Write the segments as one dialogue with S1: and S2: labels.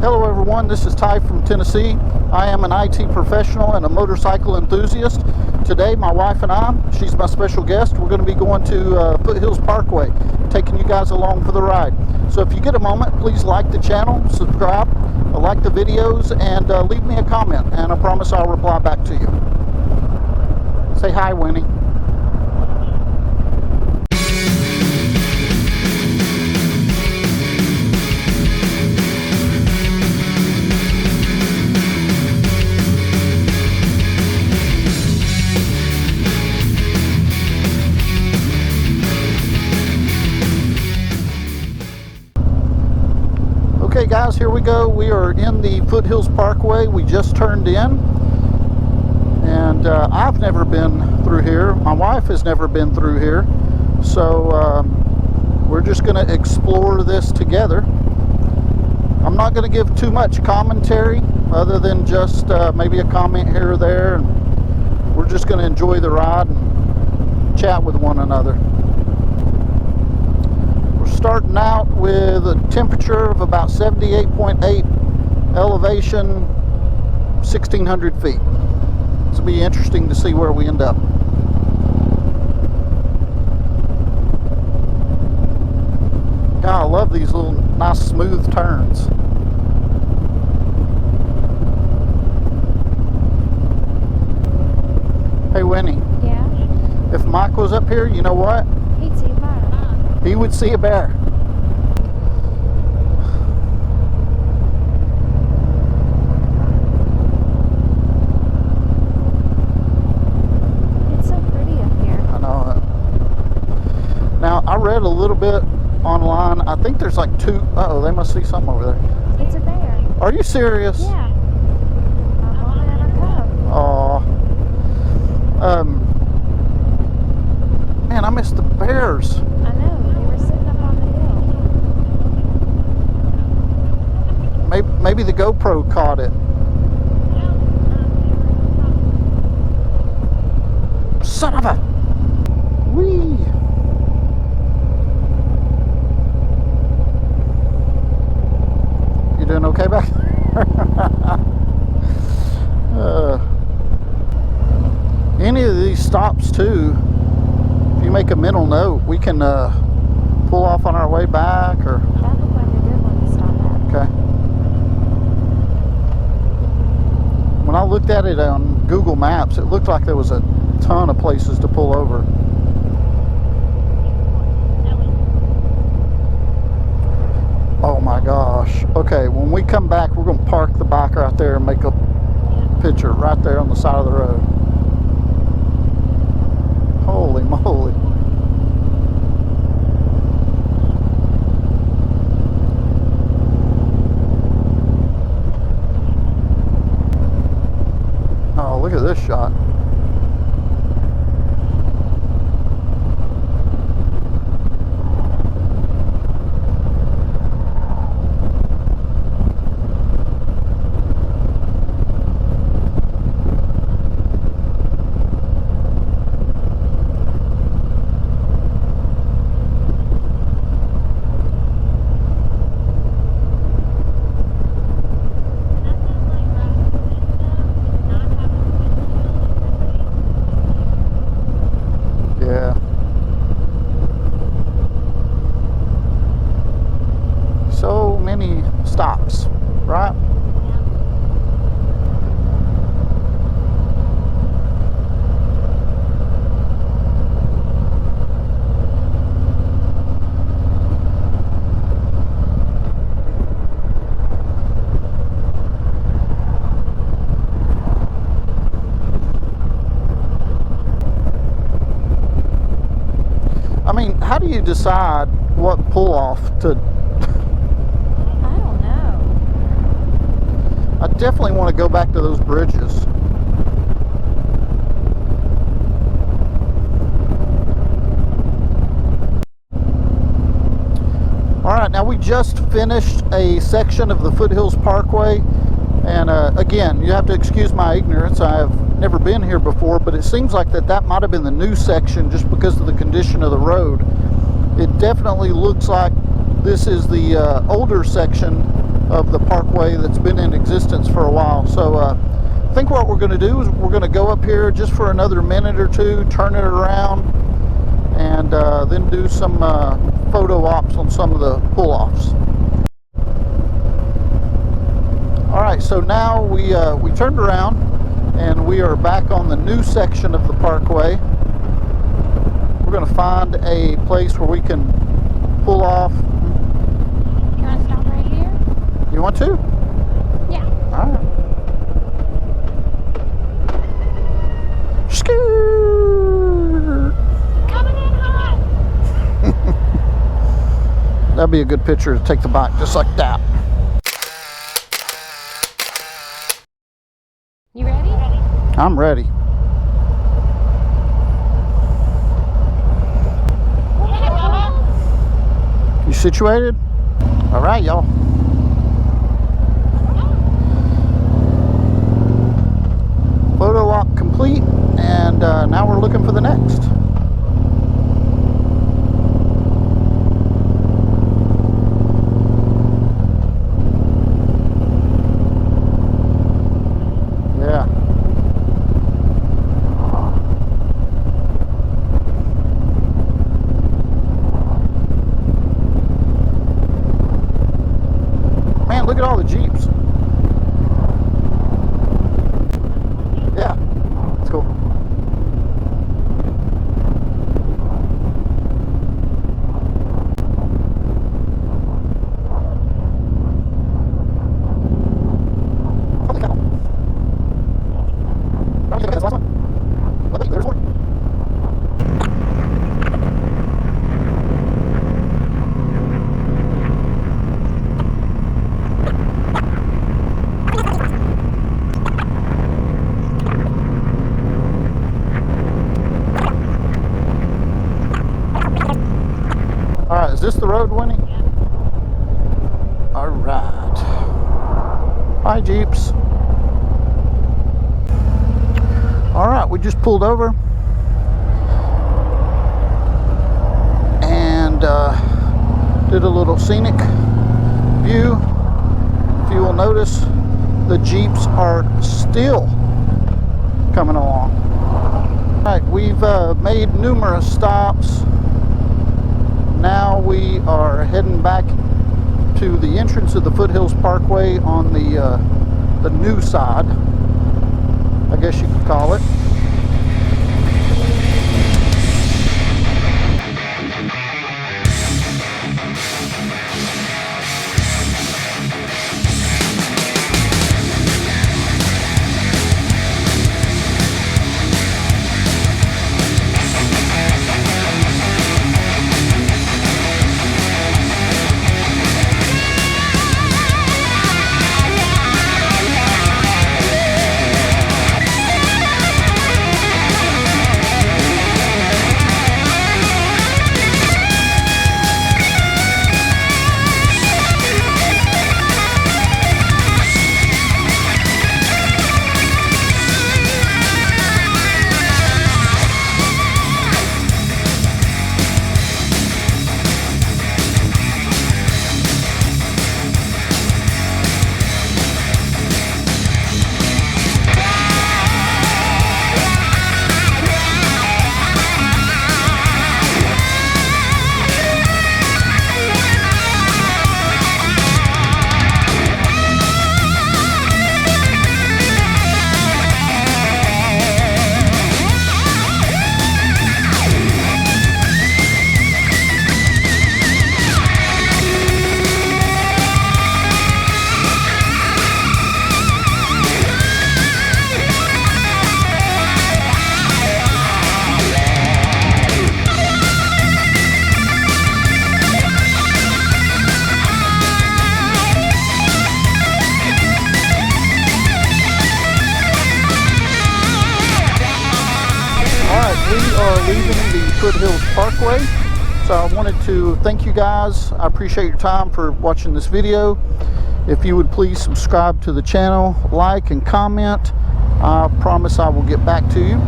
S1: Hello everyone, this is Ty from Tennessee. I am an IT professional and a motorcycle enthusiast. Today my wife and I, she's my special guest, we're going to be going to Foothills Parkway, taking you guys along for the ride. So if you get a moment, please like the channel, subscribe, like the videos, and leave me a comment, and I promise I'll reply back to you. Say hi, Winnie. Okay guys, here we go. We are in the Foothills Parkway. We just turned in, and I've never been through here. My wife has never been through here, so we're just going to explore this together. I'm not going to give too much commentary other than just maybe a comment here or there, and we're just going to enjoy the ride and chat with one another. Starting out with a temperature of about 78.8, elevation 1,600 feet. This will be interesting to see where we end up. God, I love these little nice smooth turns. Hey Winnie.
S2: Yeah?
S1: If Mike was up here, you know what?
S2: He'd see a bear.
S1: He would see a bear.
S2: It's so pretty up here.
S1: I know it. Now, I read a little bit online. I think there's like two. Uh-oh, they must see something over there.
S2: It's a bear.
S1: Are you serious?
S2: Yeah. A mama and her cub.
S1: Aw. Man, I missed the bears.
S2: I know. They were sitting up on the hill.
S1: Maybe the GoPro caught it. Son of a... Whee! You doing okay back there? Any of these stops too, if you make a mental note, we can pull off on our way back, or...
S2: That looked like a good one to stop at.
S1: Okay. When I looked at it on Google Maps, it looked like there was a ton of places to pull over. Oh my gosh. Okay, when we come back, we're going to park the bike right there and make a picture right there on the side of the road. Holy moly. Oh, look at this shot. Stops, right? I mean, how do you decide what pull-off to... I definitely want to go back to those bridges. Alright, now we just finished a section of the Foothills Parkway, and again, you have to excuse my ignorance. I have never been here before, but it seems like that might have been the new section just because of the condition of the road. It definitely looks like this is the older section of the parkway that's been in existence for a while. So I think what we're going to do is we're going to go up here just for another minute or two, turn it around, and then do some photo ops on some of the pull-offs. Alright, so now we turned around and we are back on the new section of the parkway. We're going to find a place where we can pull off.
S2: You want to stop right here?
S1: You want to?
S2: Yeah.
S1: Alright. Scoot!
S2: Coming in hot.
S1: That'd be a good picture to take the bike just like that.
S2: You ready?
S1: I'm ready. You situated? All right, y'all. Photo op complete, and now we're looking for the next. Yeah. Man, look at all the Jeeps. Yeah, it's cool. Holy cow. Probably that's the last one. Look, there's one. Alright, is this the road, Winnie? Alright. Hi, Jeeps. Alright, we just pulled over. And did a little scenic view. If you will notice, the Jeeps are still coming along. Alright, we've made numerous stops. Now we are heading back to the entrance of the Foothills Parkway on the new side, I guess you could call it. Foothills Parkway. So I wanted to thank you guys. I appreciate your time for watching this video. If you would please subscribe to the channel, like and comment. I promise I will get back to you.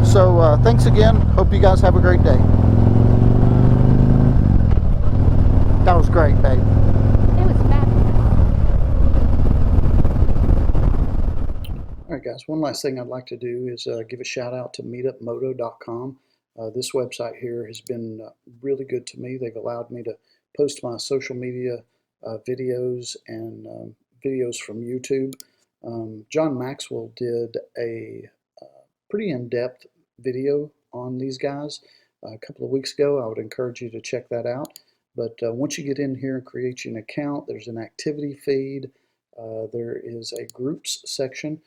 S1: So thanks again. Hope you guys have a great day. That was great, babe.
S2: It was fabulous.
S1: guys. One last thing I'd like to do is give a shout out to meetupmoto.com. This website here has been really good to me. They've allowed me to post my social media videos and videos from YouTube. John Maxwell did a pretty in-depth video on these guys a couple of weeks ago. I would encourage you to check that out. But once you get in here and create you an account, there's an activity feed. There is a groups section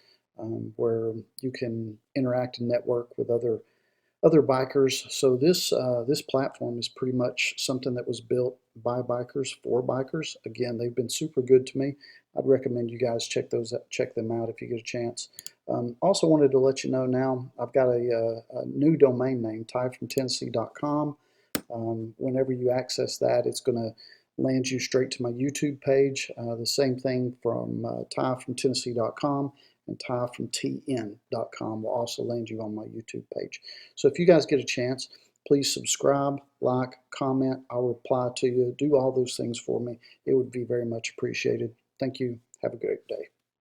S1: where you can interact and network with other bikers. So this platform is pretty much something that was built by bikers for bikers. Again, they've been super good to me. I'd recommend you guys check them out if you get a chance. Also wanted to let you know now I've got a new domain name, tyfromtennessee.com. Whenever you access that, it's going to land you straight to my YouTube page. The same thing from tyfromtennessee.com, and tyfromtn.com will also land you on my YouTube page. So if you guys get a chance, please subscribe, like, comment. I'll reply to you. Do all those things for me. It would be very much appreciated. Thank you. Have a great day.